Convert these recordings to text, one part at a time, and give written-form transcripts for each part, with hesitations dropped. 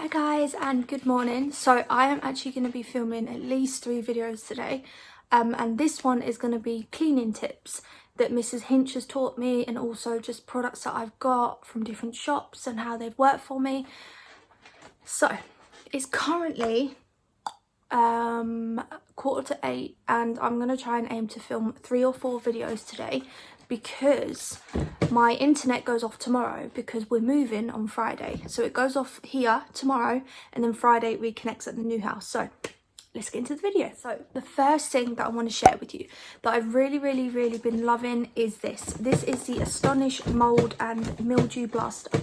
Hi guys and good morning. So I am actually going to be filming at least 3 videos today, and this one is going to be cleaning tips that Mrs Hinch has taught me, and also just products that I've got from different shops and how they've worked for me. So it's currently 7:45 and I'm going to try and aim to film 3 or 4 videos today because my internet goes off tomorrow because we're moving on Friday. So it goes off here tomorrow and then Friday it reconnects at the new house. So let's get into the video. So the first thing that I want to share with you that I've really been loving is this. This is the Astonish Mold and Mildew Blaster.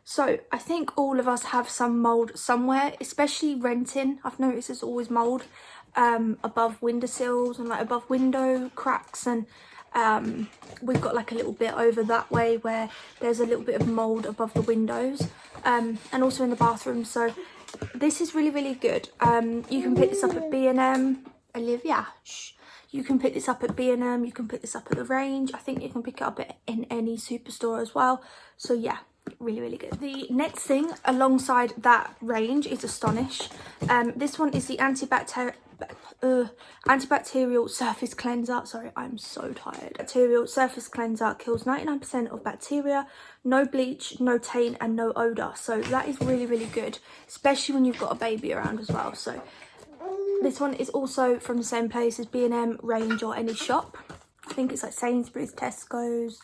So I think all of us have some mold somewhere, especially renting. I've noticed there's always mold above windowsills and like above window cracks, and we've got like a little bit over that way where there's a little bit of mold above the windows, and also in the bathroom. So this is really good. You can pick this up at B&M. Olivia, shh. You can pick this up at B&M, you can pick this up at the range. I think you can pick it up in any superstore as well. So yeah, really good. The next thing alongside that range is Astonish. This one is the antibacterial surface cleanser. Sorry, I'm so tired. Bacterial surface cleanser kills 99% of bacteria, no bleach, no taint and no odor. So that is really good, especially when you've got a baby around as well. So this one is also from the same place as B&M, range, or any shop. I think it's like Sainsbury's, Tesco's,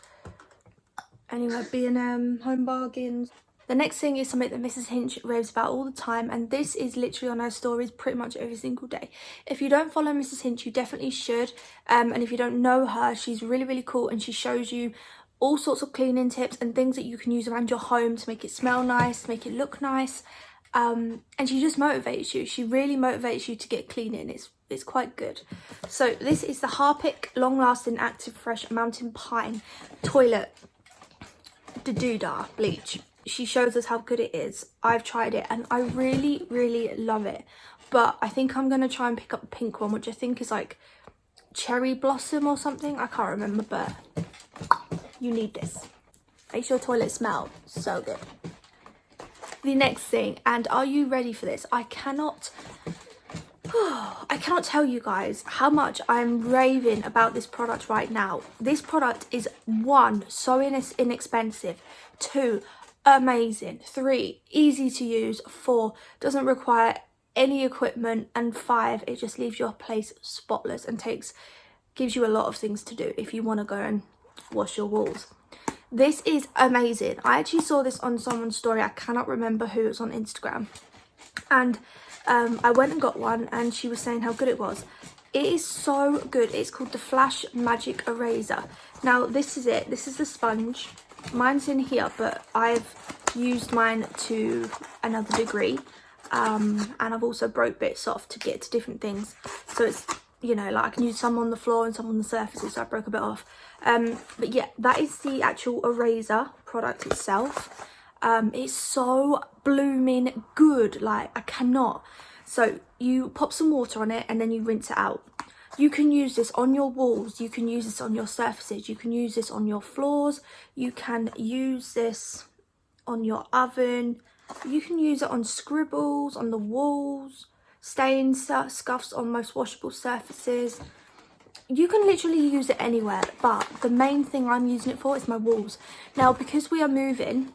anywhere, B&M, Home Bargains. The next thing is something that Mrs Hinch raves about all the time, and this is literally on her stories pretty much every single day. If you don't follow Mrs Hinch, you definitely should, and if you don't know her, she's really cool, and she shows you all sorts of cleaning tips and things that you can use around your home to make it smell nice, to make it look nice, and she just motivates you. She really motivates you to get cleaning. It's quite good. So this is the Harpic Long Lasting Active Fresh Mountain Pine Toilet Doodah Bleach. She shows us how good it is. I've tried it and I really love it, but I think I'm gonna try and pick up the pink one, which I think is like cherry blossom or something. I can't remember, but you need this. Makes your toilet smell so good. The next thing, and are you ready for this? I cannot tell you guys how much I'm raving about this product right now. This product is 1, so inexpensive, 2, amazing, 3, easy to use, 4, doesn't require any equipment, and 5, it just leaves your place spotless and gives you a lot of things to do if you want to go and wash your walls. This is amazing. I actually saw this on someone's story. I cannot remember who. It was on Instagram, and I went and got one, and she was saying how good it was. It is so good. It's called the Flash Magic Eraser. Now this is it. This is the sponge. Mine's in here, but I've used mine to another degree, and I've also broke bits off to get to different things. So it's, you know, like I can use some on the floor and some on the surfaces, so I broke a bit off. But yeah, that is the actual eraser product itself. It's so blooming good, like I cannot. So you pop some water on it and then you rinse it out. You can use this on your walls, you can use this on your surfaces, you can use this on your floors, you can use this on your oven, you can use it on scribbles, on the walls, stains, scuffs on most washable surfaces. You can literally use it anywhere, but the main thing I'm using it for is my walls. Now, because we are moving,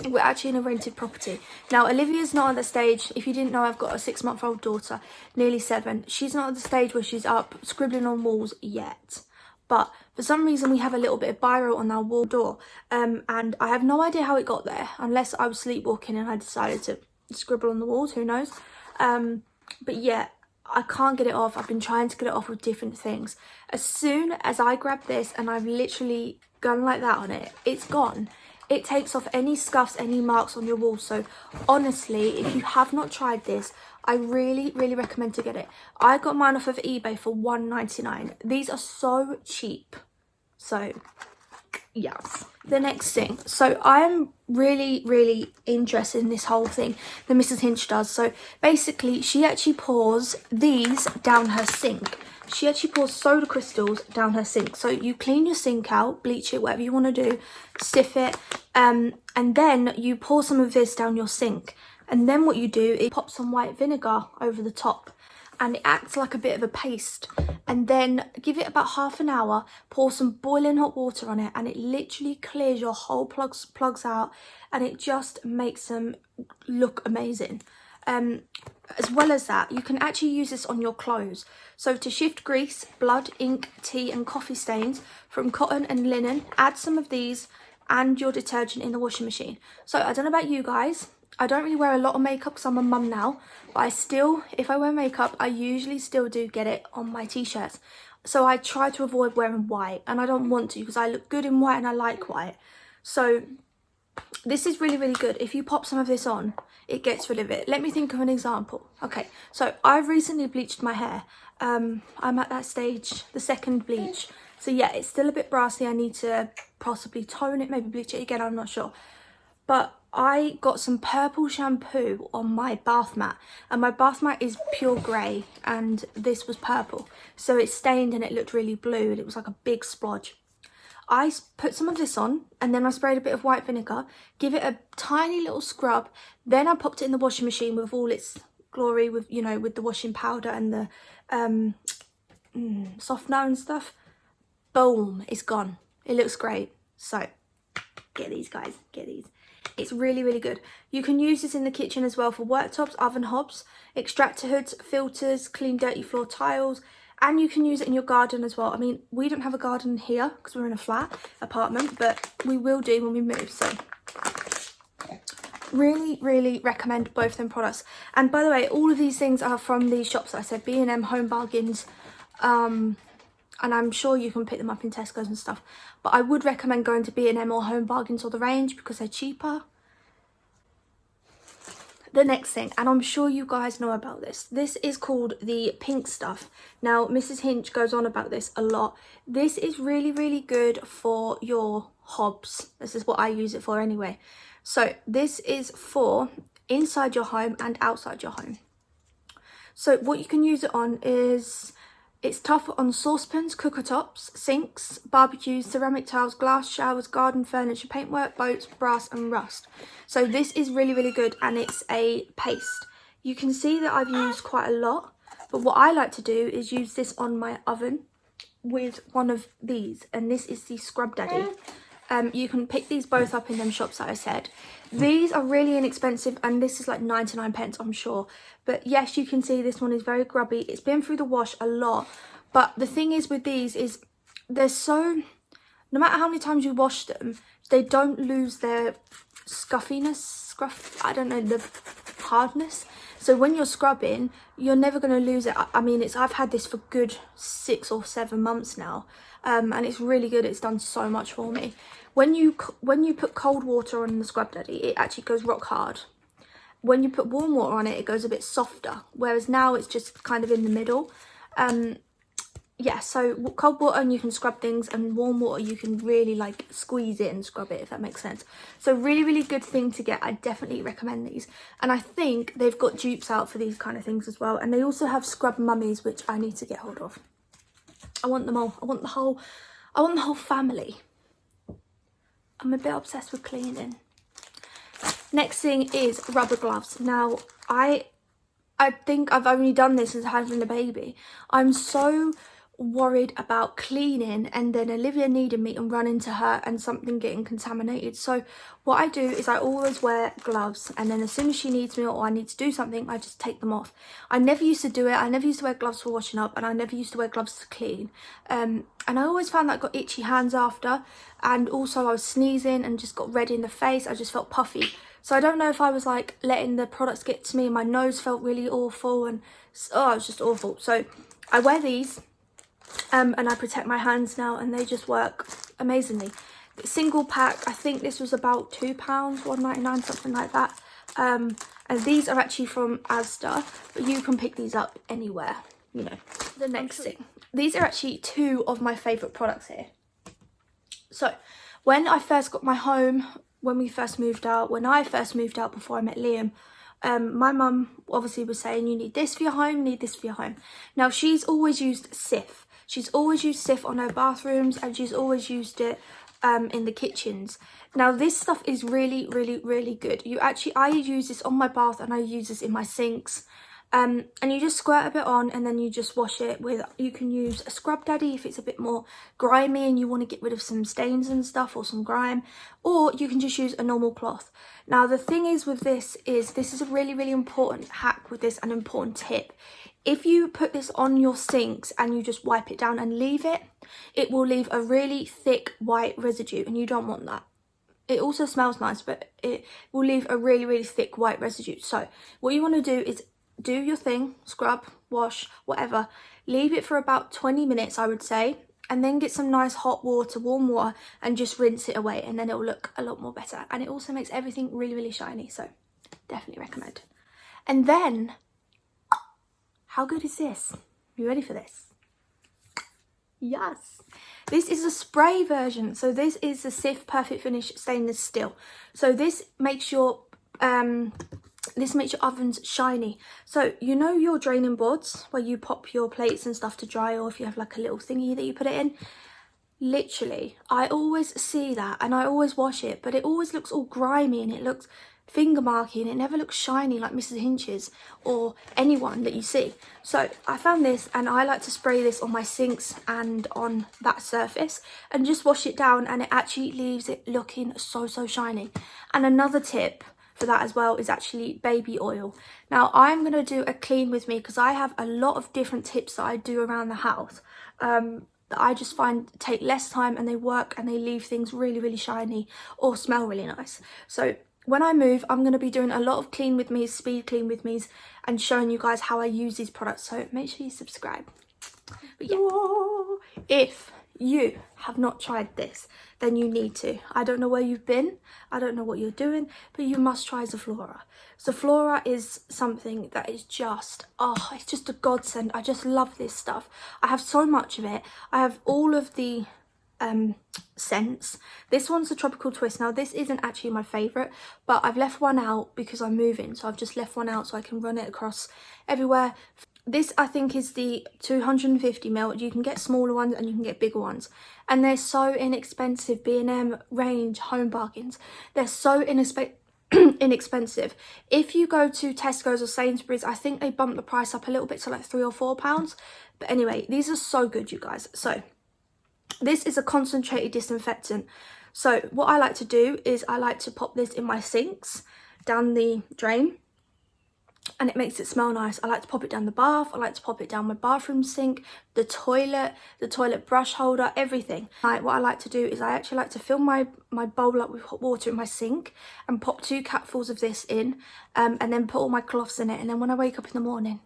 we're actually in a rented property. Now, Olivia's not at the stage, if you didn't know, I've got a 6-month-old daughter, nearly 7. She's not at the stage where she's up scribbling on walls yet. But for some reason, we have a little bit of biro on our wall door. And I have no idea how it got there, unless I was sleepwalking and I decided to scribble on the walls, who knows. But yeah, I can't get it off. I've been trying to get it off with different things. As soon as I grab this and I've literally gone like that on it, it's gone. It takes off any scuffs, any marks on your wall. So honestly, if you have not tried this, I really recommend to get it. I got mine off of eBay for £1.99. These are so cheap. So yes. The next thing, so I'm really interested in this whole thing that Mrs Hinch does. So basically, she actually pours these down her sink. She actually pours soda crystals down her sink. So you clean your sink out, bleach it, whatever you want to do, stiff it, and then you pour some of this down your sink. And then what you do is pop some white vinegar over the top, and it acts like a bit of a paste. And then give it about half an hour, pour some boiling hot water on it, and it literally clears your whole plugs out, and it just makes them look amazing. As well as that, you can actually use this on your clothes. So to shift grease, blood, ink, tea and coffee stains from cotton and linen, add some of these and your detergent in the washing machine. So I don't know about you guys, I don't really wear a lot of makeup because I'm a mum now, but I still, if I wear makeup, I usually still do get it on my t-shirts. So I try to avoid wearing white, and I don't want to because I look good in white and I like white. So this is really, really good. If you pop some of this on, it gets rid of it. Let me think of an example. Okay, so I've recently bleached my hair. I'm at that stage, the second bleach. So yeah, it's still a bit brassy. I need to possibly tone it, maybe bleach it again, I'm not sure. But I got some purple shampoo on my bath mat, and my bath mat is pure grey and this was purple. So it stained and it looked really blue and it was like a big splodge. I put some of this on, and then I sprayed a bit of white vinegar, give it a tiny little scrub, then I popped it in the washing machine with all its glory, with, you know, with the washing powder and the softener and stuff. Boom, it's gone. It looks great. So get these, guys, get these. It's really, really good. You can use this in the kitchen as well for worktops, oven hobs, extractor hoods, filters, clean dirty floor tiles, and you can use it in your garden as well. I mean, we don't have a garden here because we're in a flat apartment, but we will do when we move. So really, really recommend both of them products. And by the way, all of these things are from these shops that I said, B&M, Home Bargains, and I'm sure you can pick them up in Tesco's and stuff. But I would recommend going to B&M or Home Bargains or The Range because they're cheaper. The next thing, and I'm sure you guys know about this, this is called the pink stuff. Now, Mrs Hinch goes on about this a lot. This is really, really good for your hobs. This is what I use it for anyway. So this is for inside your home and outside your home. So what you can use it on is, it's tough on saucepans, cooker tops, sinks, barbecues, ceramic tiles, glass, showers, garden furniture, paintwork, boats, brass and rust. So this is really, really good, and it's a paste. You can see that I've used quite a lot, but what I like to do is use this on my oven with one of these, and this is the Scrub Daddy. You can pick these both up in them shops that I said. These are really inexpensive, and this is like 99 pence, I'm sure. But yes, you can see this one is very grubby. It's been through the wash a lot. But the thing is with these is they're so, no matter how many times you wash them, they don't lose their I don't know, the hardness. So when you're scrubbing, you're never going to lose it. I mean, I've had this for good 6 or 7 months now. And it's really good. It's done so much for me. When you put cold water on the Scrub Daddy, it actually goes rock hard. When you put warm water on it, it goes a bit softer. Whereas now it's just kind of in the middle. Yeah, so cold water and you can scrub things, and warm water you can really like squeeze it and scrub it, if that makes sense. So really, really good thing to get. I definitely recommend these. And I think they've got dupes out for these kind of things as well. And they also have scrub mummies, which I need to get hold of. I want them all. I want the whole family. I'm a bit obsessed with cleaning. Next thing is rubber gloves. Now, I think I've only done this since having a baby. I'm so worried about cleaning and then Olivia needing me and run into her and something getting contaminated. So what I do is I always wear gloves, and then as soon as she needs me or I need to do something, I just take them off. I never used to do it. I never used to wear gloves for washing up, and I never used to wear gloves to clean. And I always found that I got itchy hands after, and also I was sneezing and just got red in the face. I just felt puffy. So I don't know if I was like letting the products get to me, and my nose felt really awful, and oh, it was just awful. So I wear these. And I protect my hands now, and they just work amazingly. The single pack, I think this was about £2, £1.99, something like that. And these are actually from Asda, but you can pick these up anywhere, you know. The next thing, these are actually 2 of my favourite products here. So when I first got my home, when I first moved out before I met Liam, my mum obviously was saying, you need this for your home, need this for your home. Now, she's always used Cif. She's always used Cif on her bathrooms, and she's always used it in the kitchens. Now this stuff is really, really, really good. I use this on my bath and I use this in my sinks. And you just squirt a bit on and then you just wash it with, you can use a scrub daddy if it's a bit more grimy and you want to get rid of some stains and stuff or some grime, or you can just use a normal cloth. Now the thing is with this is a really, really important hack with this, an important tip. If you put this on your sinks and you just wipe it down and leave it, it will leave a really thick white residue and you don't want that. It also smells nice, but it will leave a really, really thick white residue. So what you want to do is do your thing, scrub, wash, whatever, leave it for about 20 minutes, I would say, and then get some nice hot water, warm water, and just rinse it away, and then it'll look a lot more better. And it also makes everything really, really shiny, so definitely recommend. And then, how good is this? You ready for this? Yes. This is a spray version, so this is the Cif Perfect Finish Stainless Steel. So this makes your ovens shiny. So you know your draining boards where you pop your plates and stuff to dry, or if you have like a little thingy that you put it in, literally I always see that and I always wash it, but it always looks all grimy and it looks finger marky and it never looks shiny like Mrs Hinch's or anyone that you see. So I found this and I like to spray this on my sinks and on that surface and just wash it down, and it actually leaves it looking so shiny. And another tip for that as well is actually baby oil. Now I'm going to do a clean with me because I have a lot of different tips that I do around the house that I just find take less time and they work and they leave things really, really shiny or smell really nice. So when I move, I'm going to be doing a lot of clean with me's, speed clean with me's, and showing you guys how I use these products. So make sure you subscribe. But yeah, if you have not tried this, then you need to. I don't know where you've been, I don't know what you're doing, but you must try Zoflora. Zoflora is something that is just, oh, it's just a godsend. I just love this stuff. I have so much of it. I have all of the scents. This one's the Tropical Twist. Now this isn't actually my favourite, but I've left one out because I'm moving, so I've just left one out so I can run it across everywhere. This I think is the 250ml. You can get smaller ones and you can get bigger ones, and they're so inexpensive. B&M range home bargains, they're so inexpensive. If you go to Tesco's or Sainsbury's, I think they bump the price up a little bit to like £3 or £4, but anyway, these are so good, you guys. So this is a concentrated disinfectant. So what I like to do is I like to pop this in my sinks down the drain, and it makes it smell nice. I like to pop it down the bath, I like to pop it down my bathroom sink, the toilet brush holder, everything. What I like to do is I actually like to fill my bowl up with hot water in my sink and pop 2 capfuls of this in, and then put all my cloths in it, and then when I wake up in the morning,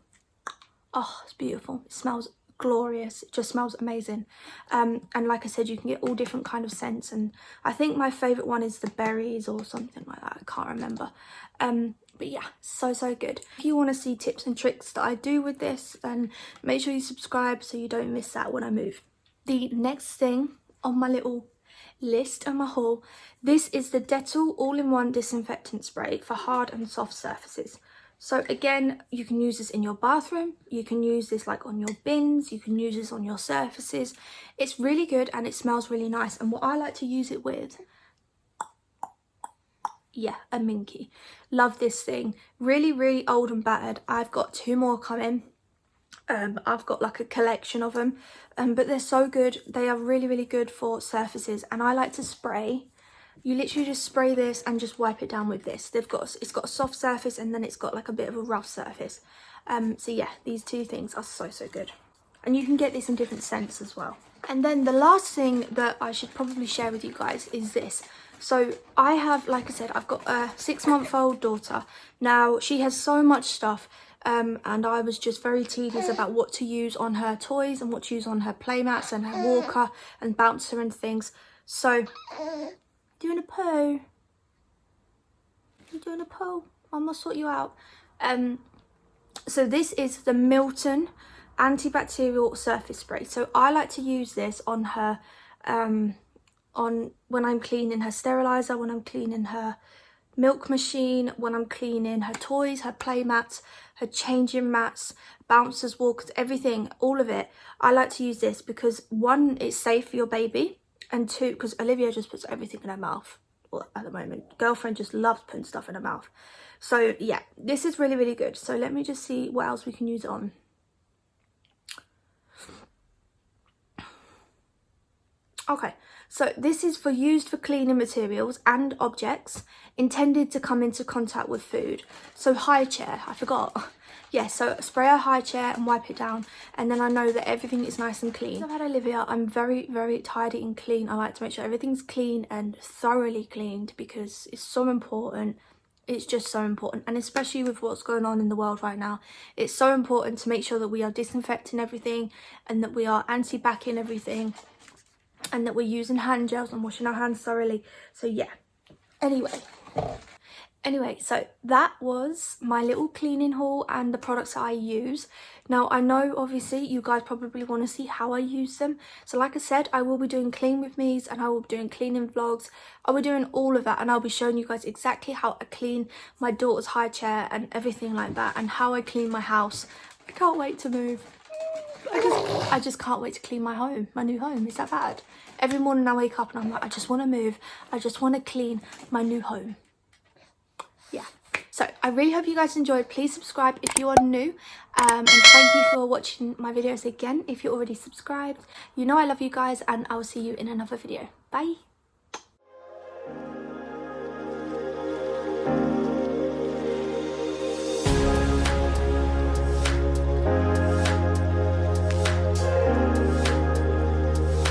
oh, it's beautiful. It smells glorious. It just smells amazing. And like I said, you can get all different kind of scents, and I think my favourite one is the berries or something like that. I can't remember. But yeah, so good. If you want to see tips and tricks that I do with this, then make sure you subscribe so you don't miss that when I move. The next thing on my little list and my haul, this is the Dettol all-in-one disinfectant spray for hard and soft surfaces. So again, you can use this in your bathroom, you can use this like on your bins, you can use this on your surfaces. It's really good and it smells really nice. And what I like to use it with, yeah, a Minky. Love this thing. Really old and battered. I've got 2 more coming. I've got like a collection of them, but they're so good. They are really good for surfaces, and I like to spray. You literally just spray this and just wipe it down with this. It's got a soft surface and then it's got like a bit of a rough surface. So yeah, these 2 things are so good. And you can get this in different scents as well. And then the last thing that I should probably share with you guys is this. So I have, like I said, I've got a 6-month-old daughter. Now she has so much stuff, and I was just very tedious about what to use on her toys and what to use on her playmats and her walker and bouncer and things. So, doing a poo? You're doing a poo? I must sort you out. So this is the Milton antibacterial surface spray. So I like to use this on her, when I'm cleaning her sterilizer, when I'm cleaning her milk machine, when I'm cleaning her toys, her play mats, her changing mats, bouncers, walkers, everything, all of it. I like to use this because 1, it's safe for your baby, and 2, because Olivia just puts everything in her mouth at the moment. Girlfriend just loves putting stuff in her mouth. So yeah, this is really, really good. So let me just see what else we can use it on. Okay, so this is used for cleaning materials and objects intended to come into contact with food. So high chair, I forgot. Yeah, so spray a high chair and wipe it down, and then I know that everything is nice and clean. I've had Olivia, I'm very, very tidy and clean. I like to make sure everything's clean and thoroughly cleaned because it's so important. It's just so important, and especially with what's going on in the world right now, it's so important to make sure that we are disinfecting everything and that we are anti-backing everything, and that we're using hand gels and washing our hands thoroughly. So yeah, anyway, so that was my little cleaning haul and the products that I use. Now I know obviously you guys probably want to see how I use them, so like I said, I will be doing clean with me's and I will be doing cleaning vlogs. I will be doing all of that, and I'll be showing you guys exactly how I clean my daughter's high chair and everything like that, and how I clean my house. I can't wait to move. I just can't wait to clean my home, my new home. Is that bad? Every morning I wake up and I'm like, I just want to move. I just want to clean my new home. Yeah. So I really hope you guys enjoyed. Please subscribe if you are new. And thank you for watching my videos again. If you're already subscribed, you know I love you guys, and I will see you in another video. Bye.